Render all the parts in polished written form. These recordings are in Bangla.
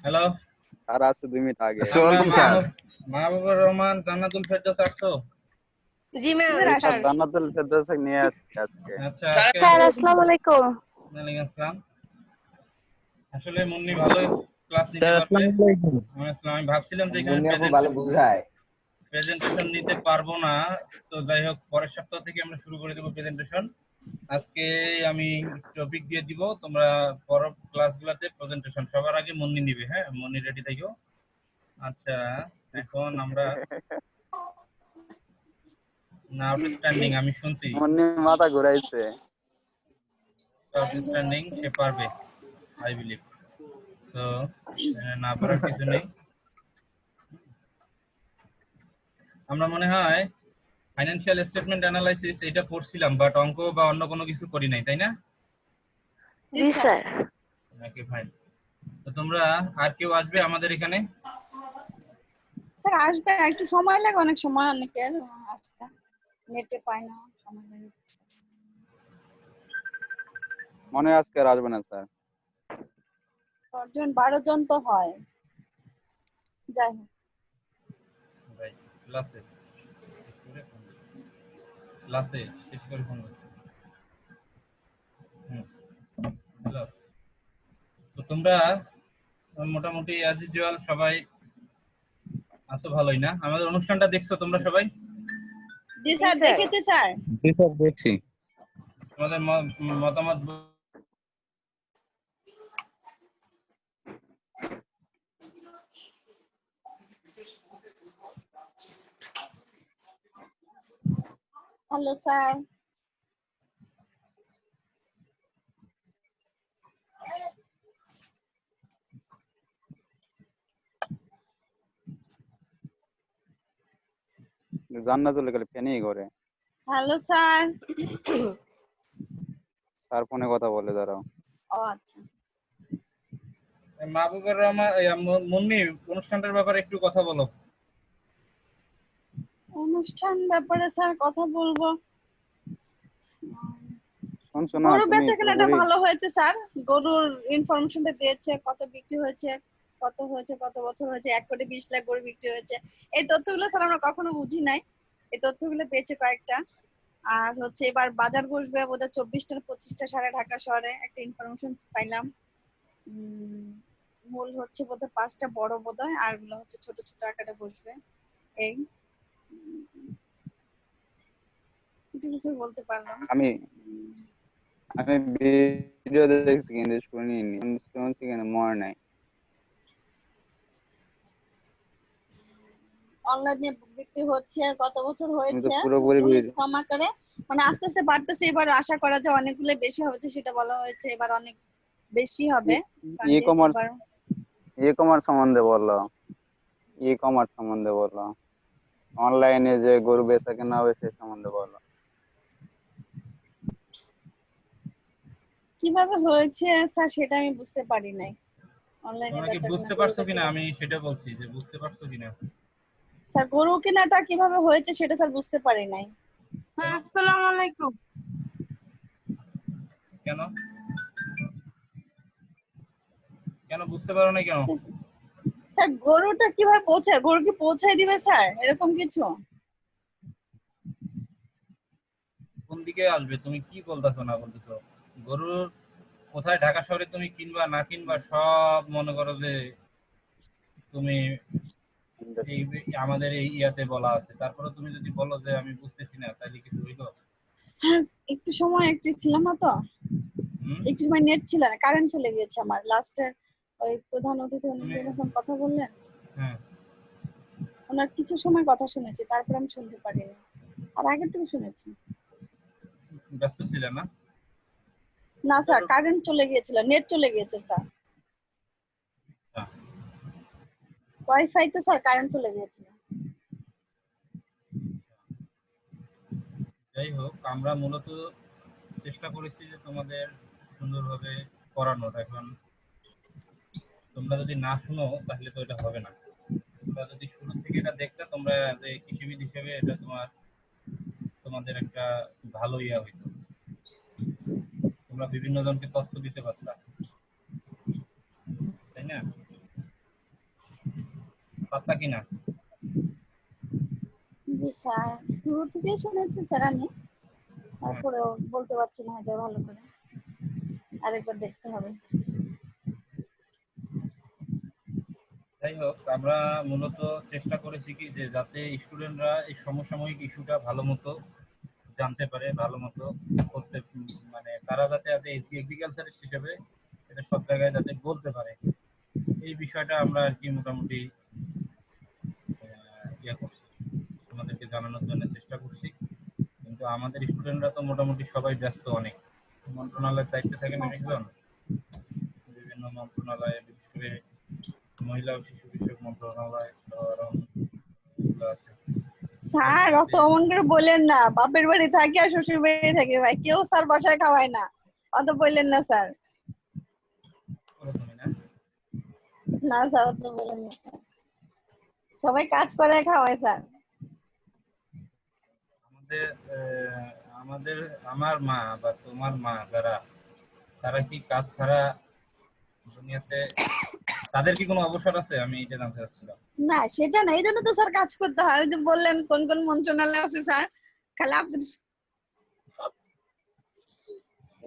হ্যালো, আর আছে 2 মিনিট আগে। আমরা সোয়ালাইকুম স্যার। মাহবুবুর রহমান জান্নাতুল ফেরদৌস আসছো? জি ma'am sir sir. Jannatul Ferdous নিয়ে আসছি আজকে। আচ্ছা, স্যার আজকে স্যার আসসালামু আলাইকুম। ওয়ালাইকুম আসসালাম। আসলে মুন্নি ভালোই ক্লাস নিতে স্যার পারবে। আসসালামু আলাইকুম। আমি ভাবছিলাম যে এখানে মুন্নি আপু ভালো বুঝায়। প্রেজেন্টেশন নিতে পারবো না, তো যাই হোক পরের সপ্তাহ থেকে আমরা শুরু করে দেবো প্রেজেন্টেশন। আজকে আমি টপিক দিয়ে দিব, তোমরা পরের ক্লাসগুলোতে প্রেজেন্টেশন সবার আগে মুন্নি নিবে। হ্যাঁ, মুন্নি রেডি থাকো। আচ্ছা, এখন আমরা আউটস্ট্যান্ডিং আমি শুনছি, মনে মাথা ঘুরাইছে। আউটস্ট্যান্ডিং সে পারবে, আই বিলিভ। তো না পারার কিছু নেই। আমরা মনে হয় ফাইন্যান্সিয়াল স্টেটমেন্ট অ্যানালাইসিস এটা পড়ছিলাম, বাট অঙ্ক বা অন্য কোনো কিছু করি নাই, তাই না? জি স্যার। Okay fine. তো তোমরা আর কেউ আসবে আমাদের এখানে? স্যার আসবে, একটু সময় লাগে, অনেক সময় অনেকের আসতে নেটে পায় না, সময় লাগে। মনে হয় আজকে আর আসবে না স্যার। 10 জন 12 জন তো হয়, যাই হোক। ক্লাসে শেষ করে ফোন করছি। হ্যালো, তো তোমরা মোটামুটি অ্যাজ ইউজুয়াল সবাই আছো ভালোই না? আমাদের অনুষ্ঠানটা দেখছো তোমরা সবাই? জি স্যার, দেখেছি স্যার। জি স্যার দেখছি। তোমাদের মতামত হ্যালো স্যার। জান্নাতুল খালি ফেনেই করে। Hello sir. স্যার ফোনে কথা বলে, দাঁড়াও। ও আচ্ছা। মাহবুবুর রহমান মুন্নি, অনুষ্ঠানটার ব্যাপারে একটু কথা বলো। অনুষ্ঠান ব্যাপারে স্যার কথা বলবো। শুনছো না গরু তুমি? বেচা কেনাটা পুরোপুরি ভালো হয়েছে স্যার। গরুর ইনফরমেশনটা দিয়েছে, কত বিক্রি হয়েছে, কত হয়েছে, কত বছর হয়েছে, 1 কোটি 20 লাখ গরু বিক্রি হয়েছে। এই তথ্যগুলো স্যার আমরা কখনো বুঝি নাই, এই তথ্যগুলো পেয়েছে কয়েকটা। আর হচ্ছে এবার বাজার বসবে বোধহয় 24টা 25টা সারা ঢাকা শহরে, একটা ইনফরমেশন পাইলাম। মূল হচ্ছে বোধহয় 5টা বড় বোধহয়, আর গুলো হচ্ছে ছোট ছোট আকারে বসবে। এই এটুকু স্যার বলতে পারলাম। আমি আমি ভিডিও দেখছি কিন্তু শুনিনি, শুনছি কিন্তু মনে নাই। অনলাইনে বিক্রি হচ্ছে, কত বছর আমি তো হয়েছে, পুরোপুরি কম আকারে, মানে আস্তে আস্তে বাড়তেছে। এবার আশা করা যায় অনেকগুলো বেশি হবে, সেটা বলা হয়েছে, এবার অনেক বেশি হবে। কারণ ই যেহেতু কমার্স এবার ই কমার্স সম্বন্ধে বলো, ই কমার্স সম্বন্ধে বলো, অনলাইনে যে গরু বেচা কেনা হবে সে সম্বন্ধে বলো। কিভাবে হয়েছে স্যার সেটা আমি বুঝতে পারি নাই। অনলাইনে তোমরা কি বেচা কেনা বুঝতে পারছো গরুটা কিনা? কিভাবে, আমি সেটা বলছি যে বুঝতে পারছো কিনা। স্যার গরু কেনাটা কিভাবে হয়েছে সেটা স্যার বুঝতে পারি নাই। আসসালামু আলাইকুম। কেন কেন বুঝতে পারো না কেন? স্যার গরুটা কিভাবে পৌঁছায়, গরু কি পৌঁছায় দিবে স্যার, এরকম কিছু? কোন দিকে আসবে? তুমি কি বলতেছো না বলতেছো? গরুর কোথায় ঢাকা শহরে তুমি কিনবা না কিনবা সব মনে করো যে তুমি এই আমাদের এই ইয়াতে বলা আছে। তারপরে তুমি যদি বলো যে আমি বুঝতেছি না, তাহলে কিছু হইলো? স্যার একটু সময় একটু ছিলাম না তো, হুম? একটু সময় নেট ছিল না, কারেন্ট চলে গিয়েছে আমার লাস্টের। ওই প্রধান অতিথি উনি তুমি যখন কথা বললেন, হ্যাঁ, ওনার কিছু সময় কথা শুনেছি, তারপর আমি শুনতে পারিনি। আর আগের থেকে শুনেছি। ব্যস্ত ছিলে না? না স্যার, কারেন্ট চলে গিয়েছিল, নেট চলে গিয়েছে স্যার। আচ্ছা, ওয়াইফাই তো স্যার কারেন্ট চলে গিয়েছিল। যাই হোক, আমরা মূলত চেষ্টা করেছি যে তোমাদের সুন্দরভাবে পড়ানোর। এখন তোমরা যদি না শুনো তাহলে তো এটা হবে না। তোমরা যদি শুরু থেকে এটা দেখতে, তোমরা যে কৃষিবিদ হিসেবে এটা তোমাদের একটা ভালো ইয়া হইতো। তোমরা বিভিন্ন জনকে তথ্য দিতে পারতা, তাই না? পাত্তা কিনা? জি স্যার, শুরু থেকেই শুনেছি স্যার আমি, তারপরেও বলতে পারছি না হয়তো ভালো করে, আরেকবার দেখতে হবে। যাই হোক, আমরা মূলত চেষ্টা করেছি কি যে যাতে স্টুডেন্টরা এই সমসাময়িক ইস্যুটা ভালো মতো জানতে পারে, ভালো মতো করতে, মানে তারা যাতে এগ্রিকালচারিস্ট হিসেবে এটা সব জায়গায় যাতে বলতে পারে, এই বিষয়টা আমরা আর কি মোটামুটি ইয়ে করছি, আমাদেরকে জানানোর জন্য চেষ্টা করছি। কিন্তু আমাদের স্টুডেন্টরা তো মোটামুটি সবাই ব্যস্ত, অনেক মন্ত্রণালয়ের দায়িত্বে থাকেন অনেকজন, বিভিন্ন মন্ত্রণালয়ে, বিশেষ করে মহিলা ও শিশু বিষয়ক মন্ত্রণালয় এগুলো আছে। স্যার অত অমন করে বললেন না, বাপের বাড়ি থাকি আর শ্বশুর বাড়ি থাকি ভাই, কেউ স্যার বাসায় খাওয়ায় না, অত বললেন না স্যার। করো তুমি না? না স্যার অত বললেন না, সবাই কাজ করে খাওয়ায় স্যার। আমাদের আমাদের আমার মা বা তোমার মা যারা, তারা কি কাজ ছাড়া দুনিয়াতে, তাদের কি কোনো অবসর আছে? আমি এটা জানতে চাচ্ছিলাম। না সেটা না, এই জন্য তো স্যার কাজ করতে হয়। ওই যে বললেন কোন কোন মন্ত্রণালয় আছে স্যার, খালি আপনি,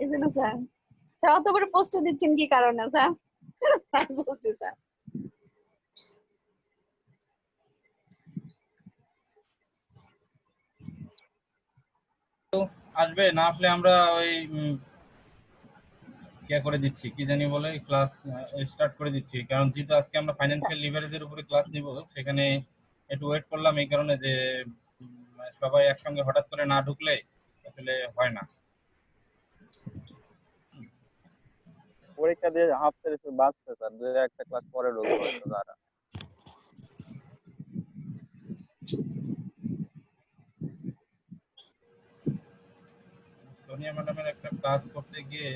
এই জন্য স্যার। স্যার অত বড় পোস্ট দিচ্ছেন কি কারণে স্যার? স্যার বলছি স্যার। তো আসবে না, আসলে আমরা ওই কে করে দিচ্ছি, কি জানি বলে, ক্লাস স্টার্ট করে দিচ্ছি। কারণ যেহেতু আজকে আমরা ফাইন্যান্সিয়াল লিভারেজের উপরে ক্লাস নিব, সেখানে একটু ওয়েট করলাম এই কারণে যে সবাই একসঙ্গে হঠাৎ করে না ঢুকলে আসলে হয় না। পরীক্ষা দিয়ে হাফ সেরিফ বাঁচছে স্যার, দু একটা ক্লাস পরে ঢুকবো হয়তো তারা। সোনিয়া ম্যাডামের একটা ক্লাস করতে গিয়ে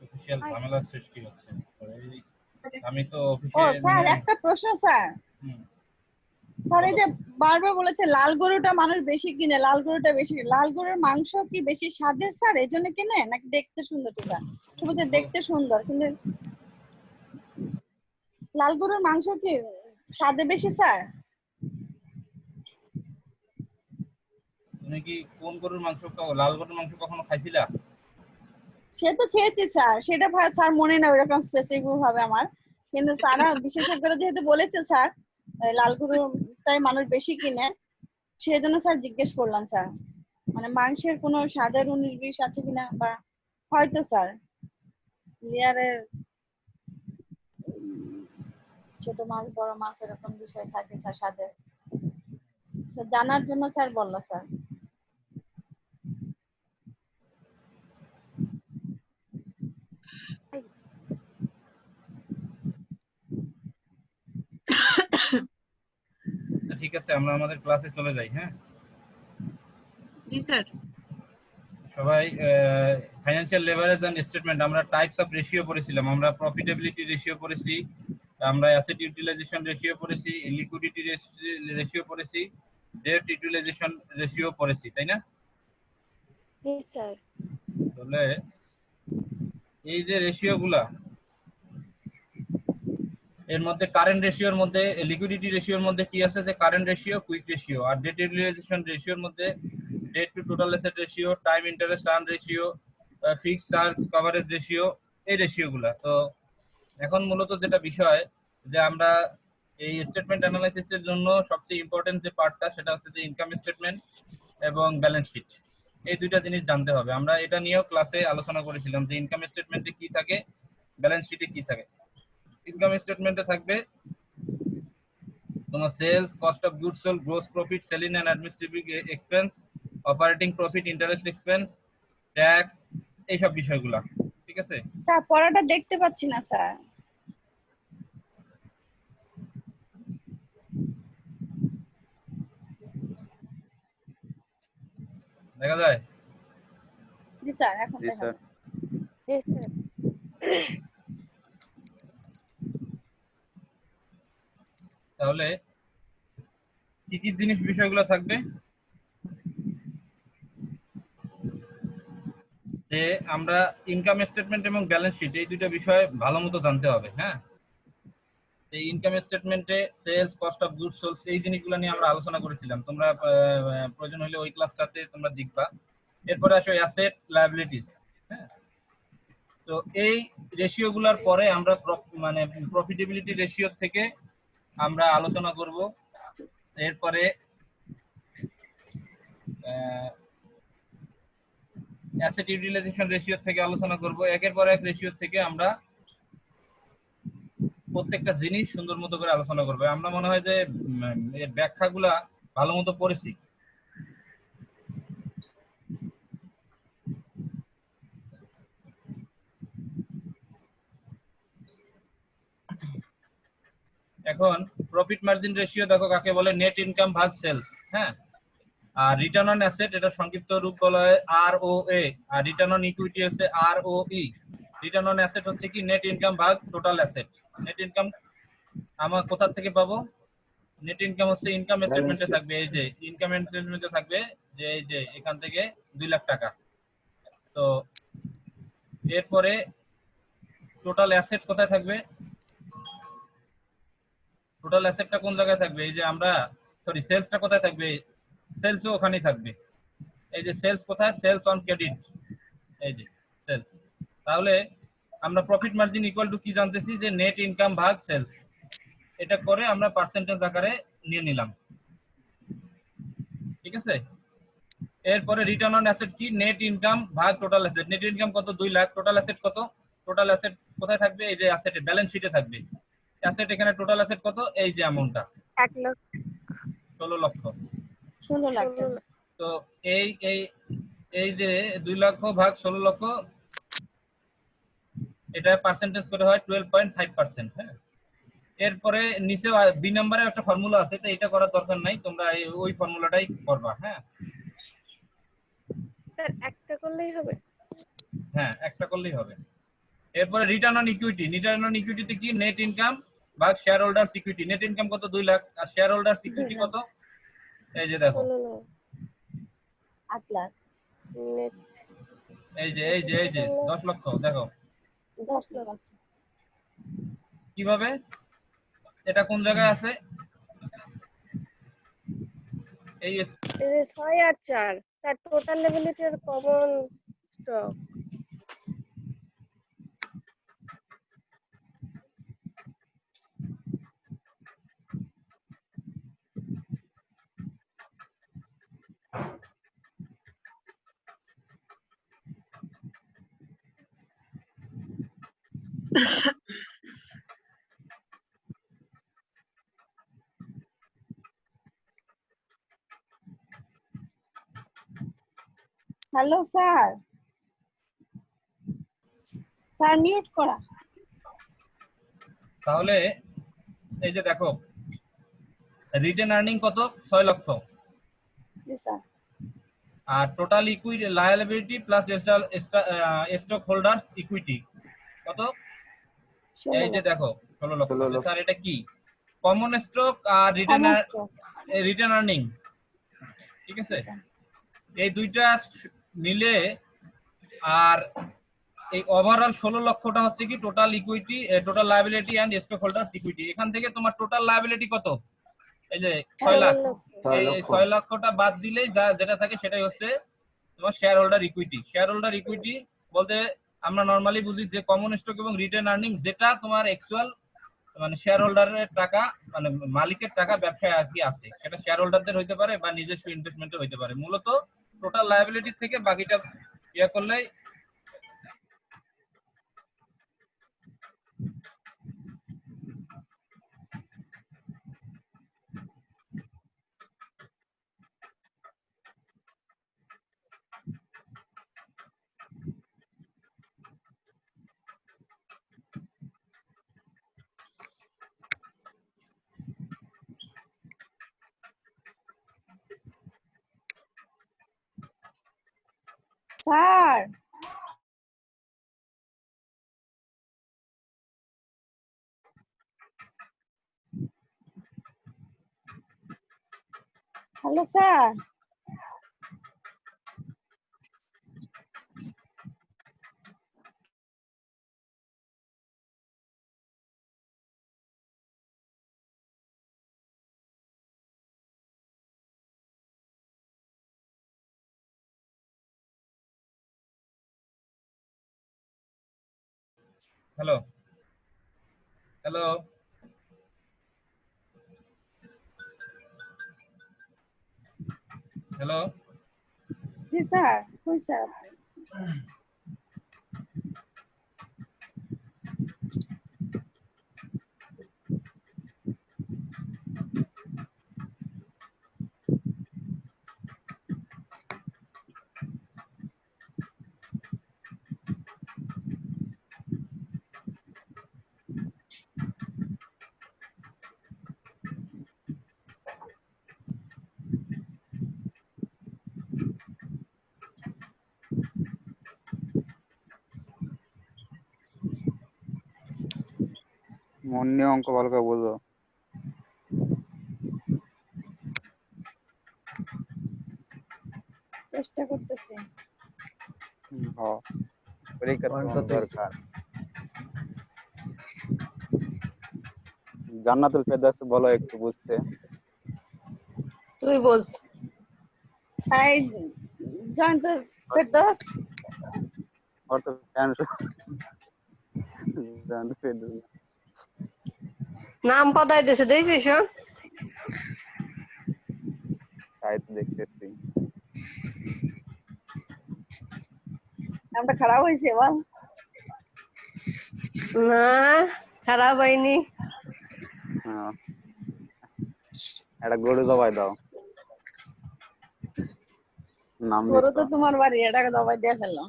অফিসিয়াল ঝামেলার সৃষ্টি হচ্ছে। তো আমি তো ও অফিসে স্যার একটা প্রশ্ন স্যার। স্যার এই যে বারবার বলেছে লাল গরুটা মানুষ বেশি কিনে, লাল গরুটা বেশি, লাল গরুর মাংস কি বেশি স্বাদের স্যার এই জন্য কিনে, নাকি দেখতে সুন্দর? এটা সে বলছে দেখতে সুন্দর, কিন্তু লাল গরুর মাংস কি স্বাদে বেশি স্যার? তুমি কি কোন গরুর মাংস খাও? লাল গরুর মাংস কখনো খাইছিলা? সে তো খেয়েছি স্যার, সেটা স্যার মনে না ওইরকম স্পেসিফিক ভাবে আমার, কিন্তু তারা বিশেষজ্ঞরা যেহেতু বলেছে স্যার লাল গরুটাই মানুষ বেশি কিনে, সেই জন্য স্যার জিজ্ঞেস করলাম স্যার, মানে মাংসের কোনো স্বাদের 19-20 আছে কিনা, বা হয়তো স্যার লেয়ারের ছোট মাছ বড় মাছ এরকম বিষয় থাকে স্যার স্বাদের, জানার জন্য স্যার বললো স্যার। ঠিক আছে, আমরা আমাদের ক্লাসে চলে যাই। হ্যাঁ জি স্যার। সবাই, ফাইন্যান্সিয়াল লেভারেজ এন্ড স্টেটমেন্ট, আমরা টাইপস অফ রেশিও পড়েছিলাম, আমরা প্রফিটেবিলিটি রেশিও পড়েছি, আমরা অ্যাসেট ইউটিলাইজেশন রেশিও পড়েছি, লিকুইডিটি রেশিও পড়েছি, ডেট ইউটিলাইজেশন রেশিও পড়েছি, তাই না? জি স্যার। তাহলে এই যে রেশিও গুলা, এর মধ্যে কারেন্ট রেশিওর মধ্যে, লিকুইডিটি রেশিওর মধ্যে কি আছে, যে কারেন্ট রেশিও, কুইক রেশিও, আর ডেট ইউটিলাইজেশন রেশিওর মধ্যে debt to total asset ratio, time interest earn ratio, fixed charge coverage ratio, এই রেশিওগুলা। তো এখন মূলত যেটা বিষয়, যে আমরা এই স্টেটমেন্ট অ্যানালাইসিসের জন্য সবচেয়ে ইম্পর্টেন্ট যে পার্টটা, সেটা হচ্ছে যে ইনকাম স্টেটমেন্ট এবং ব্যালেন্স শিট, এই দুইটা জিনিস জানতে হবে। আমরা এটা নিয়েও ক্লাসে আলোচনা করেছিলাম যে ইনকাম স্টেটমেন্টে কি থাকে, ব্যালেন্স শিটে কি থাকে। ইনকাম স্টেটমেন্টে থাকবে তোমার sales, cost of goods sold, gross profit, selling and administrative expense, operating profit, interest expense, tax, এইসব বিষয়গুলা। ঠিক আছে? স্যার পড়াটা দেখতে পাচ্ছি না স্যার। দেখা যায়? জি স্যার এখন জি দেখা স্যার। যায়। জি স্যার। তাহলে কি কি জিনিস বিষয়গুলো থাকবে, যে আমরা ইনকাম স্টেটমেন্ট এবং ব্যালেন্স শিট এই দুইটা বিষয় ভালো মতো জানতে হবে। হ্যাঁ, এই ইনকাম স্টেটমেন্টে sales, cost of goods sold এই জিনিসগুলো নিয়ে আমরা আলোচনা করেছিলাম। তোমরা প্রয়োজন হলে ওই ক্লাসটাতে তোমরা দেখবা। এরপরে আসো অ্যাসেট লায়াবিলিটিস। হ্যাঁ, তো এই রেশিওগুলোর পরে আমরা মানে প্রফিটেবিলিটি রেশিও থেকে আমরা আলোচনা করব। এরপরে অ্যাসেট ইউটিলাইজেশন রেশিও থেকে আলোচনা করব। একের পর এক রেশিও থেকে আমরা প্রত্যেকটা জিনিস সুন্দর মতো করে আলোচনা করবো। আমরা মনে হয় যে এর ব্যাখ্যাগুলা ভালো মতো পড়েছি। এখন প্রফিট মার্জিন রেশিও দেখো কাকে বলে, নেট ইনকাম ভাগ সেলস। হ্যাঁ, আর রিটার্ন অন অ্যাসেট এটা সংক্ষিপ্ত রূপ বলা হয় ROA, আর রিটার্ন অন ইকুইটি হচ্ছে ROE। রিটার্ন অন অ্যাসেট হচ্ছে কি নেট ইনকাম ভাগ টোটাল অ্যাসেট। নেট ইনকাম আমার কোথা থেকে পাবো? নেট ইনকাম হচ্ছে ইনকাম স্টেটমেন্টে থাকবে, এই যে ইনকাম স্টেটমেন্টে থাকবে যে এই যে এখান থেকে 2 লাখ টাকা। তো এরপরে টোটাল অ্যাসেট কোথায় থাকবে? টোটাল অ্যাসেটটা কোন জায়গায় থাকবে? এই যে আমরা সরি সেলসটা কোথায় থাকবে? সেলসও ওখানেই থাকবে। এই যে সেলস কোথায়? সেলস অন ক্রেডিট, এই যে সেলস। তাহলে আমরা প্রফিট মার্জিন ইকুয়াল টু কি জানতেছি যে নেট ইনকাম ভাগ সেলস। এটা করে আমরা পার্সেন্টেজ আকারে নিয়ে নিলাম। ঠিক আছে, এরপরে রিটার্ন অন অ্যাসেট কি? নেট ইনকাম ভাগ টোটাল অ্যাসেট। নেট ইনকাম কত? 2 লাখ। টোটাল অ্যাসেট কত? টোটাল অ্যাসেট কোথায় থাকবে? এই যে অ্যাসেটে ব্যালেন্স শিটে থাকবে। অ্যাসেট এখানে টোটাল অ্যাসেট কত? এই যে অ্যামাউন্টটা 1 লাখ 16 লক্ষ। 16 লাখ টাকা। তো এই এই এই যে 2 লক্ষ ভাগ 16 লক্ষ, এটা পার্সেন্টেজ করে হয় 12.5%। হ্যাঁ, এরপরে নিচে বি নাম্বারে একটা ফর্মুলা আছে, তো এটা করার দরকার নাই, তোমরা ওই ফর্মুলাটাই করবা। হ্যাঁ স্যার একটা করলেই হবে? হ্যাঁ, একটা করলেই হবে। এরপরে return on equity. Return on ইকুইটিতে কি? নেট ইনকাম ভাগ shareholders equity. Net income কত? 2 লাখ। আর শেয়ার হোল্ডার্স 2 ইকুইটি লাখ কত? এই যে দেখো, 8 লাখ। নেট এই যে 10 লক্ষ। দেখো 10 লাখ আছে। কিভাবে, এটা কোন জায়গায় আছে? এই এই যে 6 আর 4 স্যার টোটাল লেবিলিটি আর common stock. Hello sir, sir mute করা। তাহলে এই যে দেখো রিটেন আর্নিং কত? 6 লক্ষ। জি স্যার। আর total equity liability plus stock holders equity কত? 16 এই যে লাখ। দেখো 16 লক্ষ। 16 লক্ষ। স্যার এটা কি? কমন স্টক আর কমন স্টক। Written earning. ঠিক আছে, স্যার এই দুইটা মিলে আর এই ওভারঅল 16 লক্ষটা হচ্ছে কি total equity, total liability and stock holders equity. এখান থেকে তোমার টোটাল লায়াবিলিটি কত? এই যে 6 লাখ। 16 লক্ষ। 6 এই লক্ষ। 6 লক্ষটা বাদ দিলেই যেটা থাকে সেটাই হচ্ছে তোমার share holder equity. Share holder equity বলতে আমরা নরমালি বুঝি যে কমন স্টক এবং রিটেন আর্নিং যেটা তোমার অ্যাকচুয়াল মানে শেয়ার হোল্ডারের টাকা, মানে মালিকের টাকা ব্যবসায় আর কি আছে, সেটা শেয়ার হোল্ডারদের হইতে পারে বা নিজস্ব ইনভেস্টমেন্টে হইতে পারে। মূলত টোটাল লায়াবিলিটি থেকে বাকিটা ইয়ে করলেই sir hello sir. Hello hello hello জি স্যার, কই স্যার? মন নিয়ে অঙ্ক ভালো করে বুঝো। চেষ্টা করতেছি। পরীক্ষা তো অঙ্ক অনেক তো দরকার। জান্নাতুল ফেরদাউস বলো একটু বুঝতে। তুই বোঝ। হাই জয়ন্ত ফেরদৌস। ওর তো ফ্যান জান্নাতুল ফেরদাউস। নাম পদায় দেশে দেখছিস? তাই তো দেখতেছি। নামটা খারাপ হয়েছে বল। না, খারাপ হয়নি। হ্যাঁ, একটা গরু জবাই দাও, নাম গরু তো দিছো। তোমার বাড়ি, এটাকে জবাই দিয়ে ফেলো।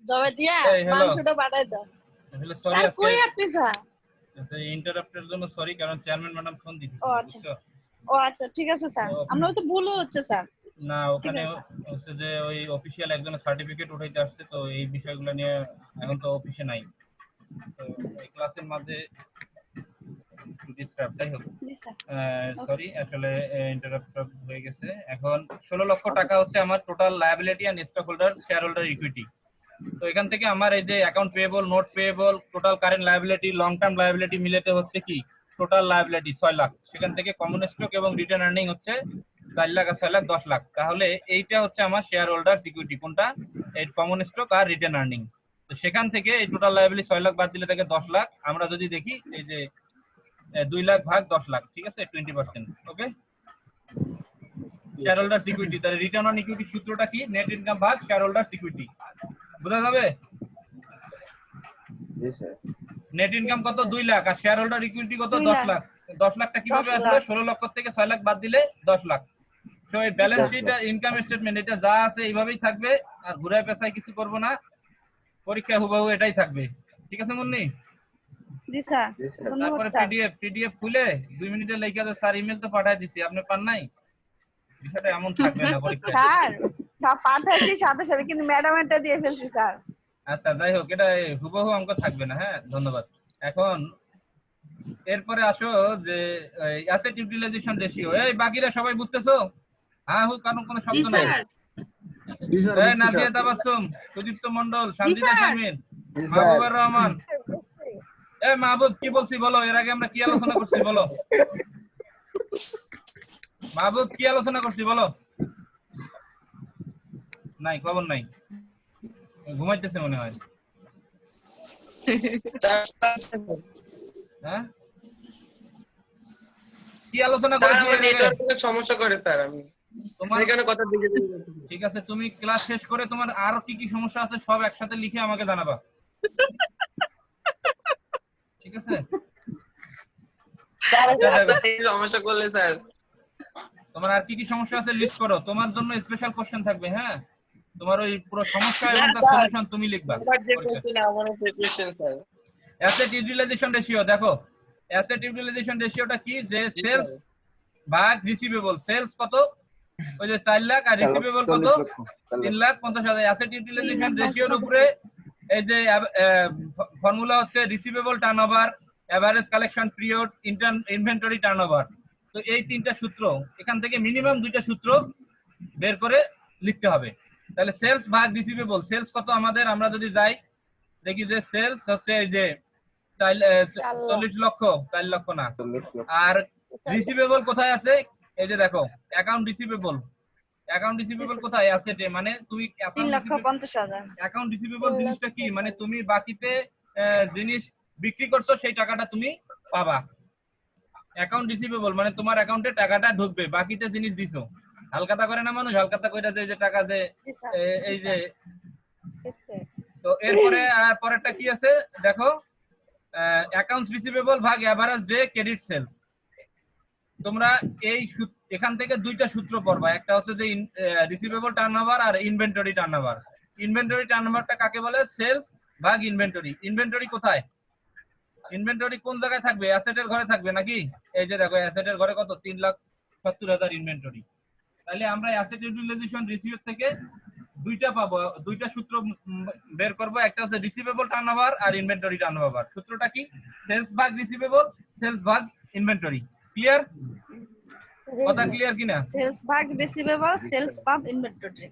জবাই দিয়া এই হ্যালো মাংসটা পাঠাই দাও। আসলে সরি স্যার আজকে কই আপনি স্যার? ইন্টারাপ্টের জন্য সরি, কারণ চেয়ারম্যান ম্যাডাম ফোন দিতেছিল, ও আচ্ছা, বুঝছো? ও আচ্ছা, ঠিক আছে স্যার। তো আমরা তো ভুলও হচ্ছে স্যার। না, ঠিক ওখানে আছে। হচ্ছে যে ওই অফিসিয়াল একজনের সার্টিফিকেট উঠাইতে আসছে, তো এই বিষয়গুলো নিয়ে এখন তো অফিসে নাই, তো এই ক্লাসের মাঝে ডিস্টার্ব, যাই হোক জি স্যার। Okay sorry, sir. আসলে ইন্টারাপ্ট হয়ে গেছে। এখন 16 লক্ষ ওকে টাকা হচ্ছে আমার total liability and stock holder share holder equity. তো এখান থেকে আমার এই যে account payable, note payable, total current liability, long term liability মিলেতে হচ্ছে কি টোটাল লায়াবিলিটি 6 লাখ। সেখান থেকে কমন স্টক এবং রিটার্ন আর্নিং হচ্ছে 4 লাখ আর 6 লাখ 10 লাখ। তাহলে এইটা হচ্ছে আমার শেয়ার হোল্ডার সিকিউরিটি, কোনটা? এই কমন স্টক আর রিটার্ন আর্নিং। তো সেখান থেকে এই টোটাল লায়াবিলিটি 6 লাখ বাদ দিলে থাকে 10 লাখ। আমরা যদি দেখি এই যে 2 লাখ ভাগ 10 লাখ, ঠিক আছে, 20%। ওকে, শেয়ার হোল্ডার সিকিউরিটি, তাহলে রিটার্ন অন ইকুইটি সূত্রটা কি? নেট ইনকাম ভাগ শেয়ার হোল্ডার সিকিউরিটি। বোঝা যাবে? জি স্যার। নেট ইনকাম কত? 2 লাখ, আর শেয়ার হোল্ডার ইকুইটি কত? 2 10 লাখ। লাখ। 10 লাখটা 10 কিভাবে আসবে? লাখ। 16 লক্ষ থেকে 6 লাখ বাদ দিলে 10 লাখ। তো এই জি ব্যালেন্স স্যার। শিট আর ইনকাম স্টেটমেন্ট এটা যা আছে এইভাবেই থাকবে, আর ঘুরায় পেছায় কিছু করব না, পরীক্ষা হুবহু এটাই থাকবে। ঠিক আছে মুন্নি? জি স্যার। জি স্যার। ধন্যবাদ তারপরে স্যার। পিডিএফ খুলে 2 মিনিটে লেখা দে, স্যার ইমেল তো পাঠায় দিছি, আপনি পান নাই? বিষয়টা এমন থাকবে না পরীক্ষায়। স্যার, স্যার পাঠাইছি সাথে সাথে, কিন্তু ম্যাডামেরটা দিয়ে ফেলছি স্যার। আচ্ছা, যাই হোক, এটা হুবহু অঙ্ক থাকবে না। হ্যাঁ, ধন্যবাদ। এখন এরপরে আসো যে অ্যাসেট ইউটিলাইজেশন রেশিও। এই বাকিরা সবাই বুঝতেছো? হ্যাঁ হু কারণ কোনো জি শব্দ নাই। স্যার। জি স্যার, এই বুঝছি নাজিয়া স্যার। তাবাসসুম, সুদীপ্ত মন্ডল, জি সানজিদা স্যার। শারমিন, জি স্যার। মাহবুবুর রহমান। এই মাহবুব, কি বলছি বলো, এর আগে আমরা কি আলোচনা করছি বলো। মাহবুব, কি আলোচনা করছি বলো। নাই, খবর নাই, ঘুমাইতেছে মনে হয়। হ্যাঁ, কি আলোচনা স্যার করেছি আমার এর আগে? নেটওয়ার্কের সমস্যা করে স্যার, আমি তোমার সেখানে কথা দিকে ঠিক আছে, তুমি ক্লাস শেষ করে তোমার আরো কি কি সমস্যা আছে সব একসাথে লিখে আমাকে জানাবা, ঠিক আছে? আচ্ছা, দেখো, সমস্যা করলে স্যার। তোমার আর কি কি সমস্যা আছে লিস্ট করো, তোমার জন্য স্পেশাল কোশ্চেন থাকবে। হ্যাঁ, তোমার ওই পুরো সমস্যা এবং তার সলিউশন তুমি লিখবা আমার যে পরীক্ষায়। কোশ্চেন, আমার যে question sir. Asset utilization ratio দেখো, অ্যাসেট ইউটিলাইজেশন রেশিওটা কি? যে জি সেলস স্যার। ভাগ রিসিভেবল। সেলস কত? ওই যে 4 লাখ, আর রিসিভেবল কত? 40 লক্ষ। 3,50,000। অ্যাসেট ইউটিলাইজেশন রেশিওর উপরে এই যে ফর্মুলা হচ্ছে receivable turnover, average collection period, inventory turnover. তো এই তিনটা সূত্র, এখান থেকে মিনিমাম 2টা সূত্র বের করে লিখতে হবে। তাহলে সেলস ভাগ রিসিভেবল, সেলস কত আমাদের? আমরা যদি যাই দেখি যে সেলস হচ্ছে এই যে 40 লক্ষ, 4 লক্ষ না। 40 লক্ষ। আর রিসিভেবল কোথায় আছে? এই যে দেখো, অ্যাকাউন্ট রিসিভেবল। অ্যাকাউন্ট রিসিভেবল কোথায়? অ্যাসেটে, মানে তুমি 3,50,000। অ্যাকাউন্ট রিসিভেবল জিনিসটা কি? মানে তুমি বাকিতে জিনিস বিক্রি করছো সেই টাকাটা তুমি পাবা। অ্যাকাউন্ট রিসিভেবল মানে তোমার অ্যাকাউন্টে টাকাটা ঢুকবে, বাকিতে জিনিস দিছো। হালকাতা করে না মানুষ, হালকাতা কইরা যে টাকা যে জি স্যার। এই যে। Yes, sir. তো এরপরে পরেরটা কি আছে দেখো, অ্যাকাউন্টস রিসিভেবল ভাগ এভারেজ ডে ক্রেডিট সেলস। তোমরা এই এখান থেকে দুইটা সূত্র পড়বা, একটা হচ্ছে যে রিসিভেবল টার্নওভার আর ইনভেন্টরি টার্নওভার। ইনভেন্টরি টার্নওভারটা কাকে বলে? সেলস ভাগ ইনভেন্টরি। ইনভেন্টরি কোথায়? ইনভেন্টরি কোন জায়গায় থাকবে? অ্যাসেটের ঘরে থাকবে নাকি? এই যে দেখো অ্যাসেটের ঘরে কত 3,70,000 ইনভেন্টরি। তাহলে আমরা অ্যাসেট ইউটিলাইজেশন রেশিও থেকে দুইটা পাবো, দুইটা সূত্র বের করব, একটা হচ্ছে রিসিভেবল টার্নওভার আর ইনভেন্টরি টার্নওভার। সূত্রটা কি? সেলস ভাগ রিসিভেবল, সেলস ভাগ ইনভেন্টরি। ক্লিয়ার? কথা ক্লিয়ার কিনা? সেলস ভাগ রিসিভেবল, সেলস ভাগ ইনভেন্টরি।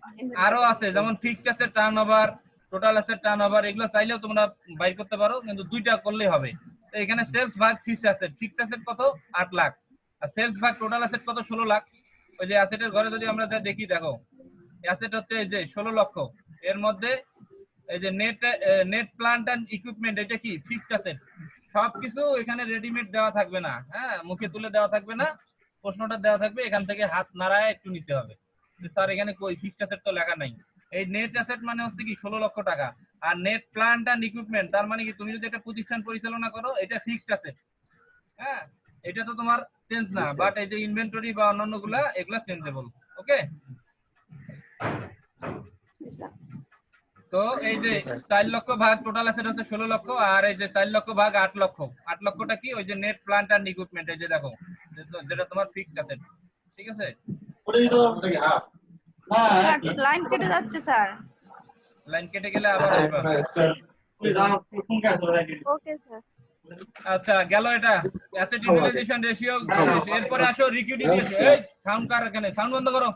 আরো আছে যেমন fixed asset turnover, total asset turnover, এগুলো চাইলেও তোমরা বাইর করতে পারো, কিন্তু দুইটা করলেই হবে। তো এখানে সেলস ভাগ ফিক্সড অ্যাসেট, ফিক্সড অ্যাসেট কত? 8 লাখ, আর সেলস ভাগ টোটাল অ্যাসেট কত? 16 লাখ। ওই যে অ্যাসেটের ঘরে যদি আমরা দেখি, দেখো অ্যাসেট হচ্ছে এই যে 16 লক্ষ, এর মধ্যে এই যে নেট প্ল্যান্ট এন্ড ইকুইপমেন্ট, এটা কি ফিক্সড অ্যাসেট। সবকিছু এখানে রেডিমেড দেওয়া থাকবে না, হ্যাঁ, মুখে তুলে দেওয়া থাকবে না, প্রশ্নটা দেওয়া থাকবে, এখান থেকে হাত নাড়ায় একটু নিতে হবে। স্যার এখানে কই ফিক্সড অ্যাসেট তো লেখা নাই। এই নেট অ্যাসেট মানে হচ্ছে কি 16 লক্ষ টাকা, আর নেট প্ল্যান্ট এন্ড ইকুইপমেন্ট তার মানে কি তুমি যদি একটা প্রতিষ্ঠান পরিচালনা করো এটা ফিক্সড অ্যাসেট, হ্যাঁ, এটা তো তোমার চেঞ্জ না। বাট এই যে ইনভেন্টরি বা অন্যান্যগুলা এগুলা চেঞ্জেবল। ওকে, তো এই যে 4 লক্ষ ভাগ টোটাল অ্যাসেট হচ্ছে 16 লক্ষ, আর এই যে 4 লক্ষ ভাগ 8 লক্ষ। 8 লক্ষটা কি? ওই যে নেট প্ল্যান্ট এন্ড ইকুইপমেন্ট, এই যে দেখো যেটা তোমার ফিক্সড অ্যাসেট। ঠিক আছে, লাইন কেটে যাচ্ছে স্যার। লাইন কেটে গেলে আবার আসবা। Okay, sir. আচ্ছা গেল এটা অ্যাসেট ইউটিলাইজেশন রেশিও। এরপরে আসো লিকুইডিটি রেশিও। এই সাউন্ড কার এখানে? সাউন্ড বন্ধ করো।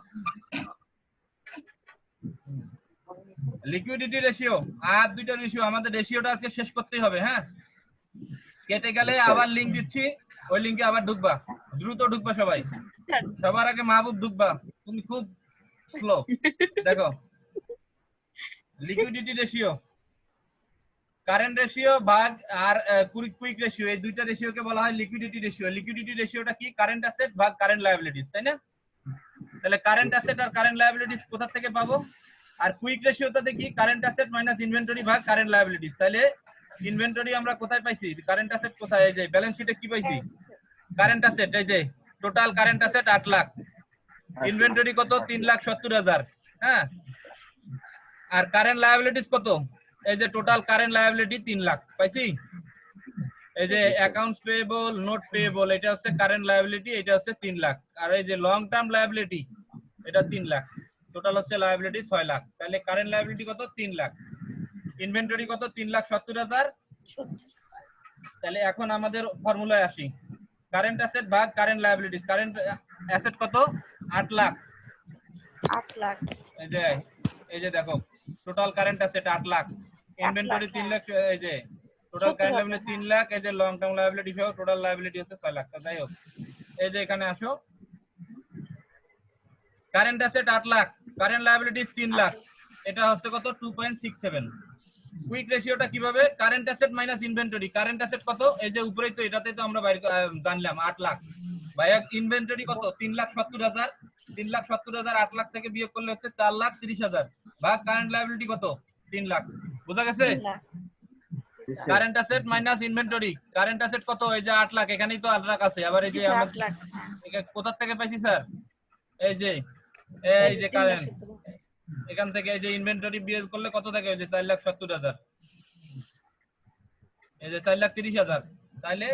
লিকুইডিটি রেশিও আর দুইটা রেশিও, আমাদের রেশিওটা আজকে শেষ করতেই হবে। হ্যাঁ, কেটে গেলে আবার লিংক দিচ্ছি, ওই লিংকে আবার ঢুকবা, দ্রুত ঢুকবা সবাই। সবার আগে মাহবুব ঢুকবা, তুমি খুব স্লো। দেখো লিকুইডিটি রেশিও, কারেন্ট রেশিও ভাগ আর কুইক রেশিও, এই দুইটা রেশিওকে বলা হয় লিকুইডিটি রেশিও। লিকুইডিটি রেশিওটা কি? কারেন্ট অ্যাসেট ভাগ কারেন্ট লায়াবিলিটিস, তাই না? তাহলে কারেন্ট অ্যাসেট আর কারেন্ট লায়াবিলিটিস কোথা থেকে পাবো? আর কুইক রেশিওটাতে কি? কারেন্ট অ্যাসেট মাইনাস ইনভেন্টরি ভাগ কারেন্ট লায়াবিলিটিস। তাহলে ইনভেন্টরি আমরা কোথায় পাইছি? কারেন্ট অ্যাসেট কোথায়? এই যে ব্যালেন্স শিটে কি পাইছি? কারেন্ট অ্যাসেট, এই যে total current asset 8 lakh, inventory কত? 3,70,000। হ্যাঁ, আর কারেন্ট লায়াবিলিটিস কত? এই যে টোটাল কারেন্ট লায়াবিলিটি 3 লাখ পাইছি। এই যে অ্যাকাউন্টস পেয়েবল, নোট পেয়েবল, এটা হচ্ছে কারেন্ট লায়াবিলিটি, এটা হচ্ছে 3 লাখ। আর এই যে লং টার্ম লায়াবিলিটি এটা 3 লাখ, টোটাল হচ্ছে লায়াবিলিটি 6 লাখ। তাহলে কারেন্ট লায়াবিলিটি কত? 3 লাখ। ইনভেন্টরি কত? 3,70,000। তাহলে এখন আমাদের ফর্মুলায় আসি, কারেন্ট অ্যাসেট ভাগ কারেন্ট লায়াবিলিটিস। কারেন্ট অ্যাসেট কত? 8 লাখ। 8 লাখ। এই যে দেখো total current asset 8 lakh, inventory 3 lakh, এই যে টোটাল কারেন্ট লায়াবিলিটি 3 লাখ, এই যে লং টার্ম লায়াবিলিটি সহ টোটাল লায়াবিলিটি হচ্ছে 6 লাখ। যাই হোক, এই যে এখানে আসো, current asset 8 lakh, current liabilities 3 lakh, এটা হচ্ছে কত? 2.67। কুইক রেশিওটা কিভাবে? Current asset minus inventory. Current asset কত? এই যে উপরেই তো, এটাতে তো আমরা বাইরে জানলাম 8 লাখ ভাইয়া। ইনভেন্টরি কত? 3,70,000। 3,70,000 8 লাখ থেকে বিয়োগ করলে হচ্ছে 4,30,000 ভাগ কারেন্ট লায়াবিলিটি কত? 3 লাখ। বোঝা গেছে? Current asset minus inventory. Current asset কত? এই যে 8 লাখ, এখানেই তো 8 লাখ আছে। আবার এই যে আমরা কোথা থেকে পাইছি স্যার? এই যে কারেন্ট, এখান থেকে এই যে ইনভেন্টরি বিয়োগ করলে কত থাকে? এই যে 4,70,000, এই যে 4,30,000। তাহলে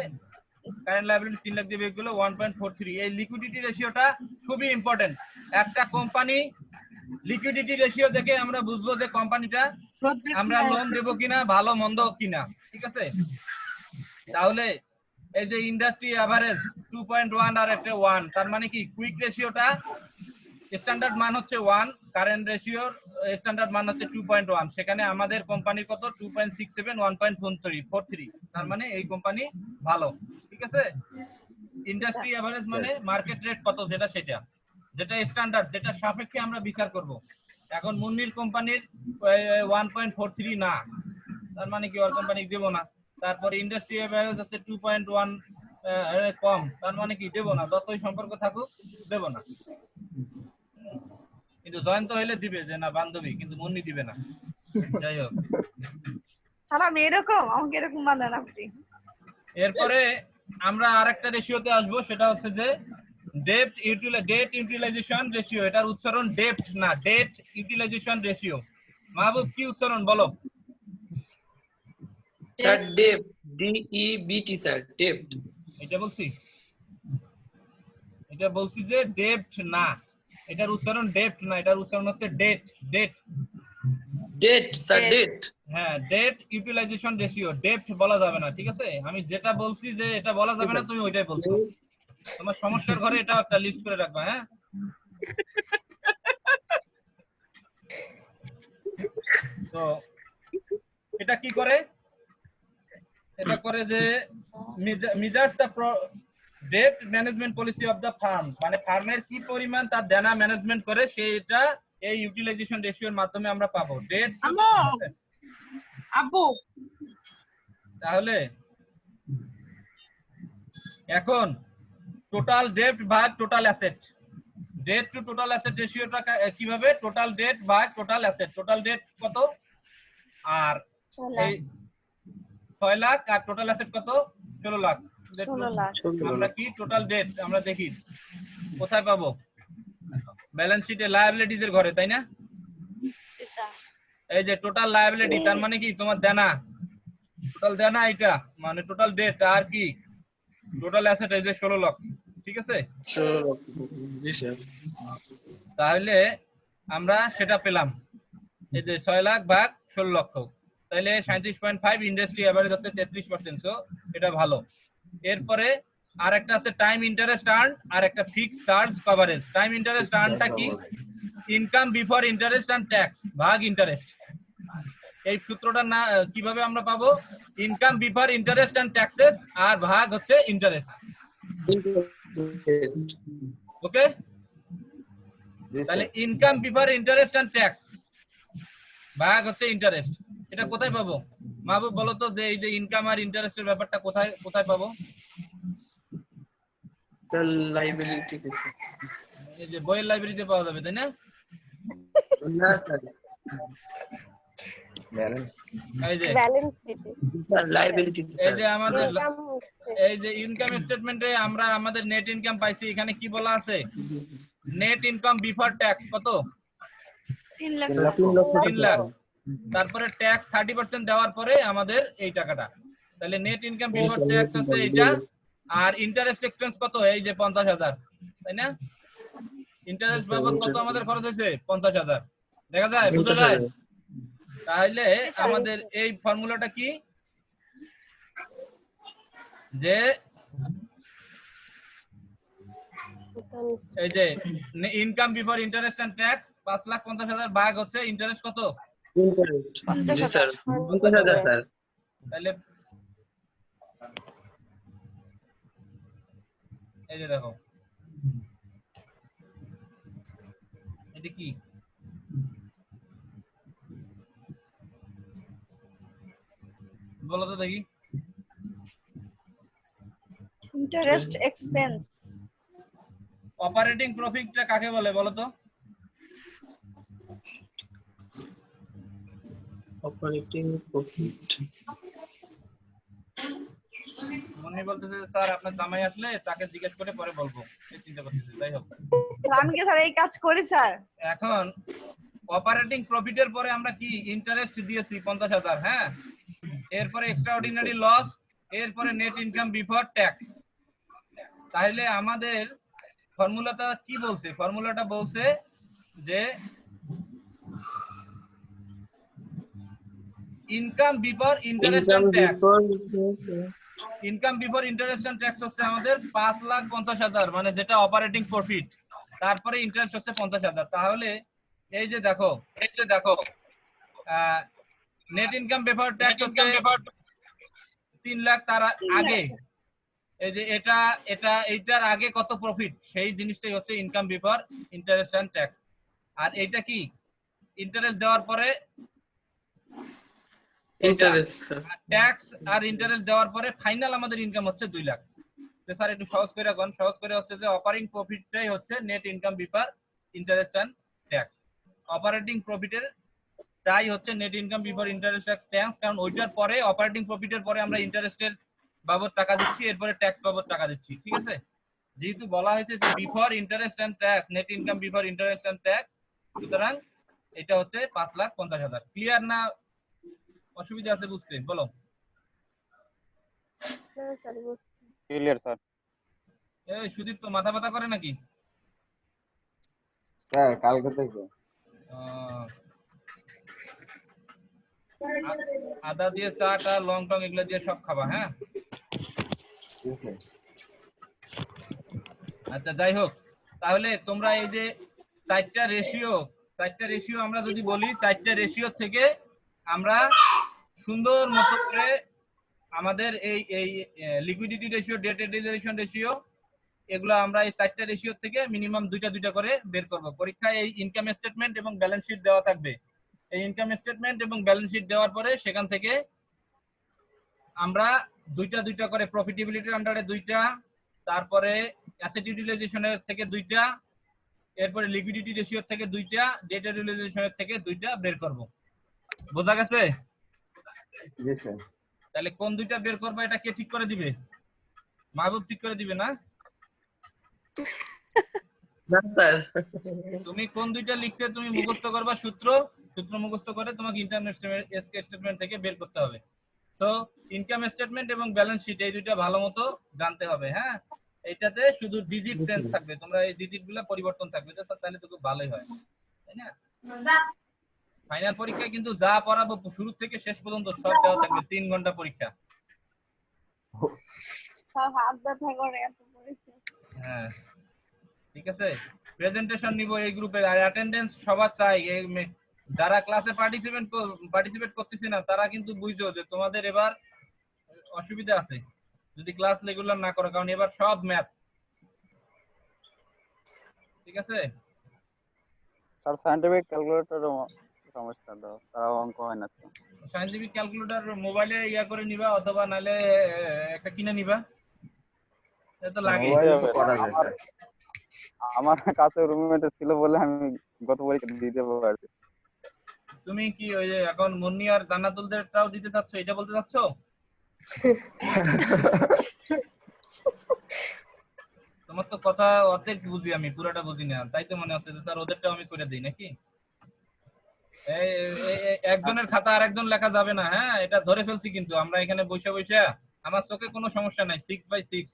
কারেন্ট লায়াবিলিটি 3 লাখ দিয়ে বিয়োগ করলে 1.43। এই লিকুইডিটি রেশিওটা খুবই ইম্পর্টেন্ট। একটা কোম্পানি লিকুইডিটি রেশিও দেখে আমরা বুঝবো যে কোম্পানিটা আমরা লোন দেব কিনা, ভালো মন্দ কিনা। ঠিক আছে, তাহলে এই যে ইন্ডাস্ট্রি এভারেজ 2.1 আর একটা 1, তার মানে কি কুইক রেশিওটা স্ট্যান্ডার্ড মান হচ্ছে 1, কারেন্ট রেশিওর স্ট্যান্ডার্ড মান হচ্ছে 2.1। সেখানে আমাদের কোম্পানির কত? 2.67, 1.43। তার মানে এই কোম্পানি ভালো। ঠিক আছে, ইন্ডাস্ট্রি এভারেজ মানে মার্কেট রেট কত, যেটা স্ট্যান্ডার্ড, যেটা সাপেক্ষে আমরা বিচার করব। এখন মুন্নির কোম্পানির 1.43 না, তার মানে কি ওর কোম্পানি দেব না। তারপরে ইন্ডাস্ট্রি অ্যাভারেজ হচ্ছে 2.1 কম, তার মানে কি দেব না, যতই সম্পর্ক থাকুক দেব না। কিন্তু জয়ন্ত হইলে দিবে যে না বান্ধবী, কিন্তু মুন্নি দিবে না। যাই হোক, স্যার আমি এরকম, আমাকে এরকম বানান আপনি। এরপরে আমরা আরেকটা রেশিওতে আসবো, সেটা হচ্ছে যে ডেট ইউটিলাইজেশন রেশিও। এটার উচ্চারণ ডেপ্ট না, ডেট ইউটিলাইজেশন রেশিও। মাহবুব কি উচ্চারণ বলো? স্যার ডেপ্ট, DEBT স্যার, ডেপ্ট। এটা বলছি যে ডেপ্ট না, এটার উচ্চারণ ডেপ্ট না, এটার উচ্চারণ হচ্ছে ডেট। Debt sir, debt. হ্যাঁ, ডেট ইউটিলাইজেশন রেশিও, ডেপ্ট বলা যাবে না, ঠিক আছে? আমি যেটা বলছি যে এটা বলা যাবে না, তুমি ওইটাই বলছো। তোমার সমস্যার ঘরে এটা একটা লিস্ট করে রাখবা, হ্যাঁ? তো এটা কি করে? এটা করে যে measures the debt management policy of the firm, মানে ফার্মের কি পরিমাণ তার দেনা ম্যানেজমেন্ট করে সেটা এই ইউটিলাইজেশন রেশিওর মাধ্যমে আমরা পাবো। ডেট আব্বু তাহলে এখন টোটাল ডেট ভাগ total asset, debt to total asset রেশিওটা কিভাবে? টোটাল ডেট ভাগ টোটাল অ্যাসেট। টোটাল ডেট কত? আর এই 6 লাখ, আর টোটাল অ্যাসেট কত? 16 লাখ। 16 লাখ। আমরা কি টোটাল ডেট আমরা দেখি কোথায় পাবো? ব্যালেন্স শিটে লায়াবিলিটিজ এর ঘরে, তাই না? এই যে টোটাল লায়াবিলিটি, তার মানে কি তোমার দেনা, টোটাল দেনা এটা, মানে টোটাল ডেট, আর কি টোটাল অ্যাসেট এই যে 16 লাখ, ঠিক আছে? জি স্যার। তাহলে আমরা সেটা পেলাম, এই যে 6 লাখ ভাগ 16 লক্ষ, তাহলে 37.5, ইন্ডাস্ট্রি এভারেজ হচ্ছে 33%, সো এটা ভালো। এরপরে আর একটা আছে টাইম ইন্টারেস্ট আর্ন, আর একটা fixed charge coverage. Time interest আর্নটা কি? Income before interest and tax ভাগ ইন্টারেস্ট। এই সূত্রটা না কিভাবে আমরা পাবো? Income before interest and taxes আর ভাগ হচ্ছে ইন্টারেস্ট। ওকে, তাহলে income before interest and tax ভাগ হচ্ছে ইন্টারেস্ট। এটা কোথায় পাবো মাহবুব বলো তো, যে এই যে ইনকাম আর ইন্টারেস্টের ব্যাপারটা কোথায় কোথায় পাবো? লাইবিলিটি। এই যে বইয়ের লাইব্রেরিতে পাওয়া যাবে, তাই না? না স্যার, এই যে ব্যালেন্স শিটে স্যার লাইবিলিটি এই স্যার। যে আমাদের ইনকাম এই যে ইনকাম স্টেটমেন্টে আমরা আমাদের নেট ইনকাম পাইছি, এখানে কি বলা আছে? নেট ইনকাম বিফোর ট্যাক্স কত? 3 লাখ। 3 লাখ। তারপরে ট্যাক্স 30% দেওয়ার পরে আমাদের এই টাকাটা, তাহলে নেট ইনকাম বিফোর ট্যাক্স হচ্ছে এটা। আর ইন্টারেস্ট এক্সপেন্স কত? এই যে 50,000, তাই না? ইন্টারেস্ট বাবদ কত আমাদের খরচ হয়েছে? 50,000। দেখা যায়, বুঝা যায়? তাহলে আমাদের এই ফর্মুলাটা কি? যে এই যে income before interest and tax 5,50,000 ভাগ হচ্ছে ইন্টারেস্ট কত? জি স্যার, 50,000 স্যার। তাহলে এই যে দেখো, এটা কি? বলো তো দেখি। Interest expense. অপারেটিং প্রফিটটা কাকে বলে বলো তো? Operating profit. মনে বলতেছে স্যার আপনার জামাই আসলে তাকে জিজ্ঞেস করে পরে বলবো, এই চিন্তা করতেছে। যাই হোক, আমি কি স্যার এই কাজ করি স্যার? এখন অপারেটিং প্রফিটের পরে আমরা কি ইন্টারেস্ট দিয়েছি 50,000, হ্যাঁ? এরপরে এক্সট্রা অর্ডিনারি লস, এরপরে নেট ইনকাম বিফোর ট্যাক্স। তাহলে আমাদের ফর্মুলাটা কি বলছে? ফর্মুলাটা বলছে যে income before interest and tax. Income before interest and tax হচ্ছে আমাদের 5,50,000, মানে যেটা অপারেটিং প্রফিট, তারপরে ইন্টারেস্ট হচ্ছে 50,000। তাহলে এই যে দেখো নেট ইনকাম বিফোর ট্যাক্স হচ্ছে 3 লাখ, তার আগে এই যে এইটার আগে কত প্রফিট, সেই জিনিসটাই হচ্ছে income before interest and tax. আর এইটা কি? ইন্টারেস্ট দেওয়ার পরে ইন্টারেস্ট স্যার। ট্যাক্স আর ইন্টারেস্ট দেওয়ার পরে ফাইনাল আমাদের ইনকাম হচ্ছে 2 লাখ। তো স্যার একটু সহজ করে রাখুন, সহজ করে হচ্ছে যে অপারেটিং প্রফিটটাই হচ্ছে net income before interest and tax. Operating প্রফিটের তাই হচ্ছে net income before interest tax, কারণ ওইটার পরে অপারেটিং প্রফিটের পরে আমরা ইন্টারেস্টের বাবদ টাকা দিচ্ছি, এরপরে ট্যাক্স বাবদ টাকা দিচ্ছি, ঠিক আছে? যেহেতু বলা হয়েছে যে before interest and tax, net income before interest and tax, সুতরাং এটা হচ্ছে 5,50,000। ক্লিয়ার না অসুবিধা আছে বুঝতে? বলো। না স্যার ক্লিয়ার স্যার। এই সুদীপ তো মাথা ব্যথা করে নাকি? স্যার কালকে থেকে আহ, আদা দিয়ে চা টা লং টং এগুলো দিয়ে সব খাবা, হ্যাঁ? আচ্ছা যাই হোক, তাহলে তোমরা এই যে 4টা রেশিও আমরা যদি বলি, 4টা রেশিও থেকে আমরা সুন্দর মতো করে আমাদের এই liquidity ratio, debt utilization ratio, এগুলো আমরা এই 4টা রেশিও থেকে মিনিমাম দুইটা করে বের করব। পরীক্ষায় এই ইনকাম স্টেটমেন্ট এবং ব্যালেন্স শিট দেওয়া থাকবে। এই ইনকাম স্টেটমেন্ট এবং ব্যালেন্স শিট দেওয়ার পরে সেখান থেকে আমরা দুইটা করে প্রফিটেবিলিটির আন্ডারে 2টা, তারপরে অ্যাসেট ইউটিলাইজেশনের থেকে 2টা, এরপরে লিকুইডিটি রেশিও থেকে 2টা, ডেট ইউটিলাইজেশনের থেকে 2টা বের করব। বোঝা গেছে? জি স্যার। তাহলে কোন 2টা বের করবে এটা কে ঠিক করে দিবে? মাহবুব ঠিক করে দিবে না? না স্যার। তুমি কোন 2টা লিখতে তুমি মুখস্থ করবা, সূত্র মুখস্থ করে তোমাকে ইনকাম স্টেটমেন্ট থেকে বের করতে হবে। তো ইনকাম স্টেটমেন্ট এবং ব্যালেন্স শিট এই 2টা ভালো মতো জানতে হবে, হ্যাঁ? এইটাতে শুধু ডিজিট চেঞ্জ থাকবে, তোমরা এই ডিজিট গুলা পরিবর্তন থাকবে, তো তাহলে তো খুব ভালোই হয়, তাই না? ফাইনাল পরীক্ষায় কিন্তু যা পড়াবো শুরু থেকে শেষ পর্যন্ত সব দেওয়া থাকবে, 3 ঘন্টা পরীক্ষা। হাত ব্যথা করে এত পরীক্ষা। হ্যাঁ ঠিক আছে, প্রেজেন্টেশন নিব এই গ্রুপের, আর অ্যাটেন্ডেন্স সবার চাই। যারা ক্লাসে পার্টিসিপেট করতেছে না তারা কিন্তু বুঝছো যে তোমাদের এবার অসুবিধা আছে যদি ক্লাস রেগুলার না করো, কারণ এবার সব ম্যাথ, ঠিক আছে? স্যার সায়েন্টিফিক ক্যালকুলেটর সমস্যা দাও, তারা অঙ্ক হয় না তো। সায়েন্টিফিক ক্যালকুলেটর মোবাইলে ইয়া করে নিবা, অথবা নালে একটা কিনে নিবা, এটা তো লাগে। মোবাইলে করা যায় স্যার। আমার কাছে রুমমেট ছিল বলে আমি গত পরীক্ষা দিতে পারছি। তুমি কি ওই যে এখন মুন্নি আর জান্নাতুলদেরটাও দিতে চাচ্ছ, এটা বলতে চাচ্ছ? তোমার তো কথা অর্ধেক বুঝি, আমি পুরোটা বুঝি না, তাই তো মনে হচ্ছে যে স্যার ওদেরটাও আমি করে দিই নাকি? একজনের খাতা আর একজন লেখা যাবে না, হ্যাঁ? এটা ধরে ফেলছি কিন্তু আমরা এখানে বসে আমার চোখে কোনো সমস্যা নাই, 6/6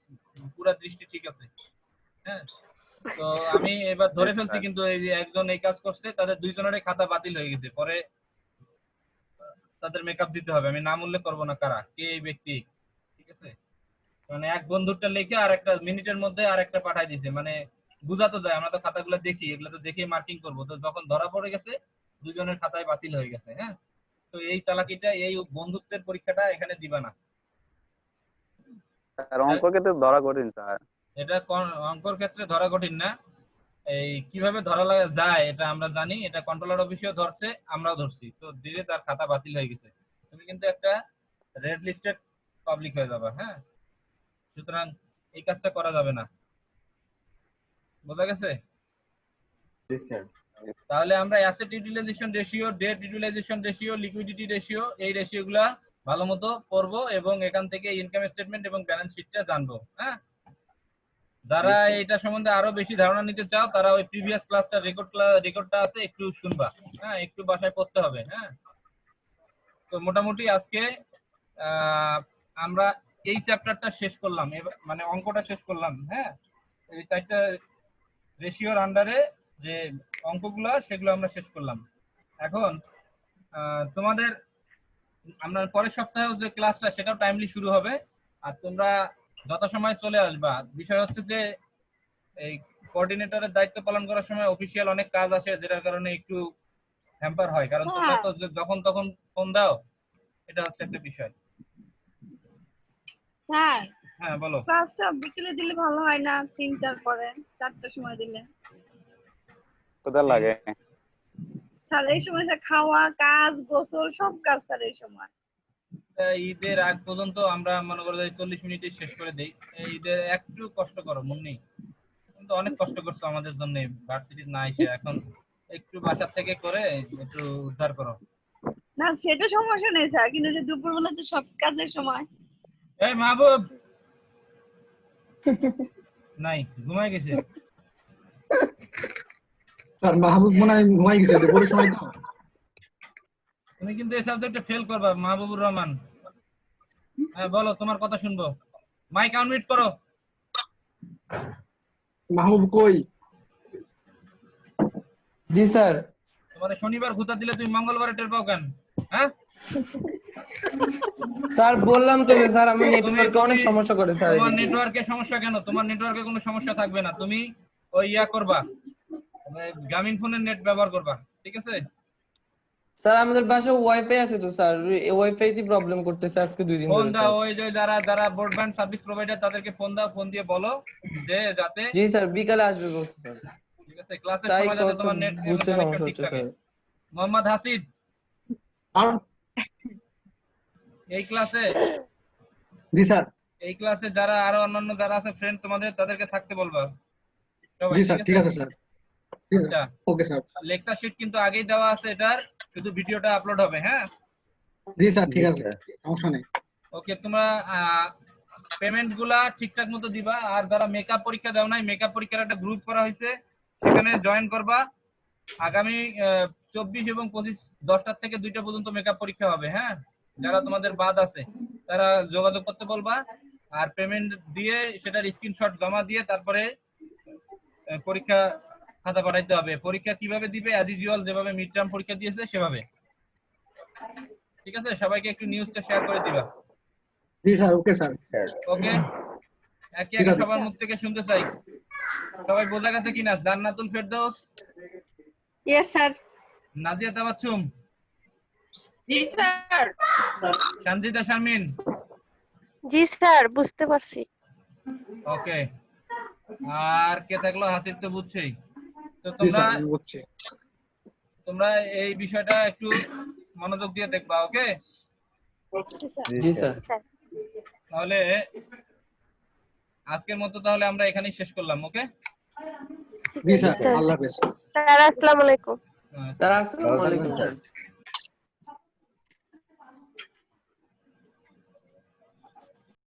পুরো দৃষ্টি ঠিক আছে, হ্যাঁ? তো আমি এবার ধরে ফেলছি কিন্তু এই যে একজন এই কাজ করছে, তাদের 2জনেরই খাতা বাতিল হয়ে গেছে, পরে তাদের মেকআপ দিতে হবে। আমি নাম উল্লেখ করবো না কারা, কে এই ব্যক্তি, ঠিক আছে? মানে এক বন্ধুরটা লিখে আর একটা মিনিটের মধ্যে আর একটা পাঠাই দিছে, মানে বুঝা তো যায়, আমরা তো খাতাগুলো দেখি, এগুলো তো দেখে মার্কিং করবো, তো যখন ধরা পড়ে গেছে 2জনের খাতায় বাতিল হয়ে গেছে, হ্যাঁ? তো এই চালাকিটা, এই বন্ধুত্বের পরীক্ষাটা এখানে দিবা না। স্যার অঙ্ক কিন্তু ধরা কঠিন স্যার। এটা অঙ্কর ক্ষেত্রে ধরা কঠিন না, এই কিভাবে ধরা যায় এটা আমরা জানি, এটা কন্ট্রোলার অফিসেও ধরছে, আমরাও ধরছি, তো দিলে তার খাতা বাতিল হয়ে গেছে, তুমি কিন্তু একটা রেড লিস্টেড পাবলিক হয়ে যাবে, হ্যাঁ? সুতরাং এই কাজটা করা যাবে না, বোঝা গেছে? জি স্যার। তাহলে আমরা asset utilization ratio, debt utilization ratio, liquidity ratio, এই রেশিওগুলা ভালো মতো পড়বো এবং এখান থেকে ইনকাম স্টেটমেন্ট এবং ব্যালেন্স শিটটা জানবো, হ্যাঁ? যারা এটা সম্বন্ধে আরো বেশি ধারণা নিতে চাও তারা ওই প্রিভিয়াস ক্লাসটা রেকর্ডটা আছে, একটু শুনবা, হ্যাঁ? একটু বাসায় পড়তে হবে, হ্যাঁ? তো মোটামুটি আজকে আমরা এই চ্যাপ্টারটা শেষ করলাম, মানে অঙ্কটা শেষ করলাম, হ্যাঁ? এই 4টা রেশিওর আন্ডারে যে অঙ্কগুলো সেগুলো আমরা শেষ করলাম। এখন তোমাদের আমরা পরের সপ্তাহে যে ক্লাসটা সেটাও টাইমলি শুরু হবে, আর তোমরা যথাসময়ে চলে আসবা। বিষয় হচ্ছে যে এই কোঅর্ডিনেটরের দায়িত্ব পালন করার সময় অফিসিয়াল অনেক কাজ আসে, যেটার কারণে একটু হ্যাম্পার হয়, কারণ তোমরা তো যখন তখন ফোন দাও, এটা হচ্ছে একটা বিষয়। স্যার হ্যাঁ বলো। ক্লাসটা বিকেলে দিলে ভালো হয় না? 3টার পরে 4টার সময় দিলে কোথায় লাগে? স্যার এই সময় স্যার খাওয়া, কাজ, গোসল সব কাজ স্যার এই সময়। ঈদের আগ পর্যন্ত আমরা মনে করো যে 40 মিনিটে শেষ করে দেই। ঈদের একটু কষ্ট করো মুন্নি, কিন্তু অনেক কষ্ট করছো আমাদের জন্য ভার্সিটি না এসে, এখন একটু বাসা থেকে করে একটু উদ্ধার করো। না সেটা সমস্যা নেই স্যার, কিন্তু যে দুপুরবেলা তো সব কাজের সময়। এই মাহবুব নাই, ঘুমায় গেছে। স্যার মাহবুব মনে হয় ঘুমাই গেছে, দুপুরের সময় তো। তুমি কিন্তু এই সাবজেক্টে ফেল করবা মাহবুবুর রহমান। হ্যাঁ বলো, তোমার কথা শুনবো। মাইক আনমিউট করো। মাহবুব কই? জি স্যার। তোমার শনিবার ঘুতা দিলে তুমি মঙ্গলবারে টের পাও কেন? হ্যাঁ স্যার বললাম তো যে স্যার আমার নেটওয়ার্কে অনেক সমস্যা করে স্যার। তোমার নেটওয়ার্কে সমস্যা কেন? তোমার নেটওয়ার্কে কোনো সমস্যা থাকবে না, তুমি ওই ইয়া করবা, গ্রামীণ ফোনের নেট ব্যবহার করবা, ঠিক আছে? স্যার আমাদের বাসায় ওয়াইফাই আছে তো স্যার, ওয়াইফাই তে প্রবলেম করতেছে আজকে 2 দিন ফোন ধরে দাও, স্যার। ওই যে যারা ব্রডব্যান্ড সার্ভিস প্রোভাইডার তাদেরকে ফোন দাও, ফোন দিয়ে বলো যে যাতে, জি স্যার বিকালে আসবে বলছে স্যার। ঠিক আছে, ক্লাসের তাই সময় যাতে তো তোমার নেট বুঝতে সমস্যা ঠিক হচ্ছে থাকে। স্যার। মোহাম্মদ হাসিব, আর এই ক্লাসে জি স্যার। যারা আরো অন্যান্য যারা আছে ফ্রেন্ড তোমাদের, তাদেরকে থাকতে বলবা সবাই, জি স্যার ঠিক আছে স্যার। জি স্যার। আচ্ছা, ওকে স্যার। লেকচার শিট কিন্তু আগেই দেওয়া আছে, এটার শুধু ভিডিওটা আপলোড হবে। হ্যাঁ জি স্যার ঠিক জি আছে, স্যার। সমস্যা নেই। ওকে, তোমরা পেমেন্ট গুলা ঠিকঠাক মতো দিবা। আর যারা মেকআপ পরীক্ষা দাও নাই, মেকআপ পরীক্ষার একটা গ্রুপ করা হয়েছে, সেখানে জয়েন করবা। আগামী 24 এবং 25 10টা থেকে 2টা পর্যন্ত মেকআপ পরীক্ষা হবে। হ্যাঁ, যারা তোমাদের বাদ আছে তারা যোগাযোগ করতে বলবা, আর পেমেন্ট দিয়ে সেটার স্ক্রিনশট জমা দিয়ে তারপরে পরীক্ষা খাতা পাঠাইতে হবে। পরীক্ষা কিভাবে দিবে? অ্যাজ ইউজুয়াল যেভাবে মিড টার্ম পরীক্ষা দিয়েছে সেভাবে, ঠিক আছে? সবাইকে একটু নিউজটা শেয়ার করে দিবা। জি sir. Okay sir. Sir okay, একে ঠিক একে আছে। সবার মুখ থেকে শুনতে চাই। সবাই বোঝা গেছে কিনা? Jannatul Ferdous, yes sir. নাজিয়া তাবাচ্চুম, জি স্যার। সঞ্জিতা শারমিন। জি স্যার, বুঝতে পারছি। ওকে, আর কে থাকলো? হাসিব তো বুঝছেই। তো জি তোমরা স্যার আমি বুঝছি। এই বিষয়টা একটু মনোযোগ দিয়ে দেখবা। ওকে, জি স্যার। তাহলে আজকের মতো তাহলে আমরা এখানেই শেষ করলাম। ওকে, জি স্যার। আল্লাহ হাফেজ। স্যার আসসালামু আলাইকুম। স্যার ভালো আসসালামু থাকবেন আলাইকুম স্যার। স্যার।